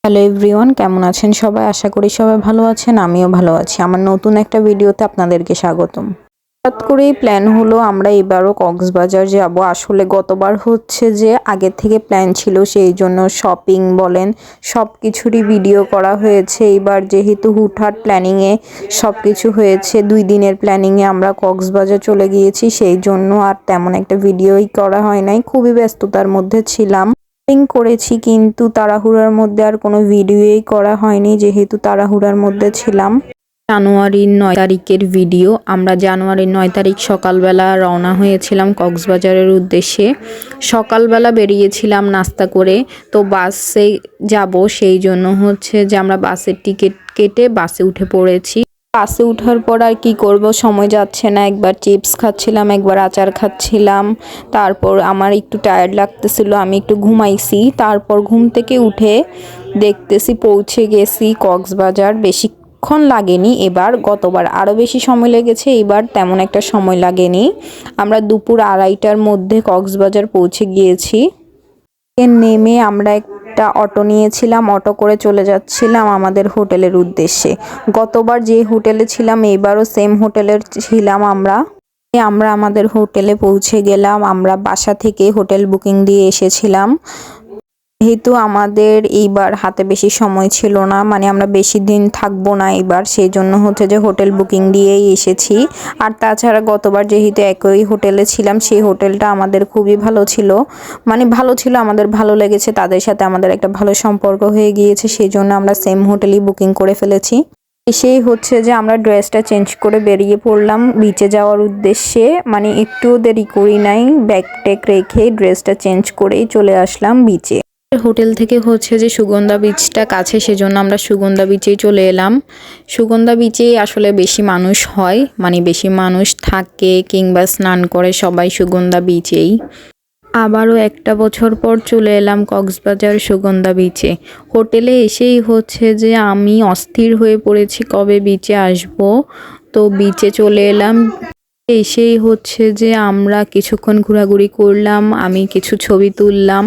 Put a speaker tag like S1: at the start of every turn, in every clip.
S1: Hello everyone, কেমন আছেন সবাই? আশা করি সবাই ভালো আছেন, আমিও ভালো আছি। আমার নতুন একটা ভিডিওতে আপনাদেরকে স্বাগতম। হঠাৎ করেই প্ল্যান হলো আমরা এবারও কক্সবাজার যাব। আসলে গতবার হচ্ছে যে আগে থেকে প্ল্যান ছিল, সেই জন্য শপিং বলেন সব কিছুরই ভিডিও করা হয়েছে। এবার যেহেতু হুটহাট প্ল্যানিংয়ে সব কিছু হয়েছে, 2 দিনের প্ল্যানিংয়ে আমরা কক্সবাজার চলে গিয়েছি, সেই জন্য আর তেমন একটা ভিডিওই করা হয় নাই। খুবই ব্যস্ততার মধ্যে ছিলাম। করেছি কিন্তু তাড়াহুড়ার মধ্যে আর কোনো ভিডিওই করা হয়নি, যেহেতু তাড়াহুড়ার মধ্যে ছিলাম। জানুয়ারির 9 তারিখের ভিডিও। আমরা জানুয়ারির 9 তারিখ সকালবেলা রওনা হয়েছিলাম কক্সবাজারের উদ্দেশ্যে। সকালবেলা বেরিয়েছিলাম নাস্তা করে, তো বাসে যাব, সেই জন্য হচ্ছে যে আমরা বাসের টিকিট কেটে বাসে উঠে পড়েছি। বাসে ওঠার পর আর কি করব, সময় যাচ্ছে না। একবার চিপস খাচ্ছিলাম, একবার আচার খাচ্ছিলাম। তারপর আমার একটু টায়ার্ড লাগতেছিল, আমি একটু ঘুমাইছি। তারপর ঘুম থেকে উঠে দেখতেছি পৌঁছে গেছি কক্সবাজার। বেশিক্ষণ লাগেনি এবার, গতবার আরও বেশি সময় লেগেছে, এবার তেমন একটা সময় লাগেনি। আমরা দুপুর 2:30টার মধ্যে কক্সবাজার পৌঁছে গিয়েছি। নেমে আমরা একটা অটো নিয়েছিলাম, অটো করে চলে যাচ্ছিলাম আমাদের হোটেলের উদ্দেশ্যে। গতবার যে হোটেলে ছিলাম এবারও সেম হোটেলের ছিলাম আমরা। আমাদের হোটেলে পৌঁছে গেলাম। আমরা বাসা থেকে হোটেল বুকিং দিয়ে এসেছিলাম। যেহেতু আমাদের এইবার হাতে বেশি সময় ছিল না, মানে আমরা বেশি দিন থাকবো না এবার, সেই জন্য হচ্ছে যে হোটেল বুকিং দিয়েই এসেছি। আর তাছাড়া গতবার যেহেতু একই হোটেলে ছিলাম, সেই হোটেলটা আমাদের খুবই ভালো ছিল, মানে ভালো ছিল, আমাদের ভালো লেগেছে, তাদের সাথে আমাদের একটা ভালো সম্পর্ক হয়ে গিয়েছে, সেই জন্য আমরা সেম হোটেলই বুকিং করে ফেলেছি। এসেই হচ্ছে যে আমরা ড্রেসটা চেঞ্জ করে বেরিয়ে পড়লাম বিচে যাওয়ার উদ্দেশ্যে, মানে একটুও দেরি করি নাই, ব্যাগ ট্যাগ রেখে ড্রেসটা চেঞ্জ করেই চলে আসলাম বিচে। হোটেল থেকে হচ্ছে যে সুগন্ধা বিচটা কাছে, সেজন্য আমরা সুগন্ধা বিচেই চলে এলাম। সুগন্ধা বিচেই আসলে বেশি মানুষ হয়, মানে বেশি মানুষ থাকে কিংবা স্নান করে সবাই সুগন্ধা বিচেই। আবারও একটা বছর পর চলে এলাম কক্সবাজার সুগন্ধা বিচে। হোটেলে এসেই হচ্ছে যে আমি অস্থির হয়ে পড়েছি কবে বিচে আসব, তো বিচে চলে এলাম। এসেই হচ্ছে যে আমরা কিছুক্ষণ ঘোরাঘুরি করলাম, আমি কিছু ছবি তুললাম।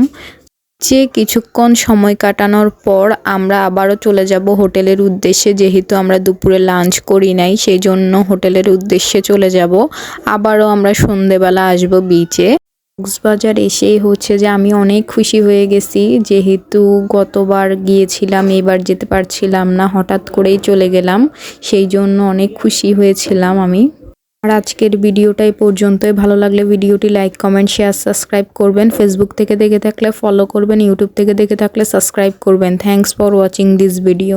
S1: কিছুক্ষণ সময় কাটানোর পর আমরা আবারও চলে যাব হোটেলের উদ্দেশ্যে। যেহেতু আমরা দুপুরে লাঞ্চ করি নাই, সেই জন্য হোটেলের উদ্দেশ্যে চলে যাব। আবারও আমরা সন্ধেবেলা আসব বিচে। কক্সবাজার এসেই হচ্ছে যে আমি অনেক খুশি হয়ে গেছি, যেহেতু গতবার গিয়েছিলাম, এবার যেতে পারছিলাম না, হঠাৎ করেই চলে গেলাম, সেই জন্য অনেক খুশি হয়েছিলাম আমি। আর আজকের ভিডিওটাই পর্যন্তই। ভালো লাগলে ভিডিওটি লাইক, কমেন্ট, শেয়ার, সাবস্ক্রাইব করবেন। ফেসবুক থেকে দেখে থাকলে ফলো করবেন, ইউটিউব থেকে দেখে থাকলে সাবস্ক্রাইব করবেন। Thanks for watching this video.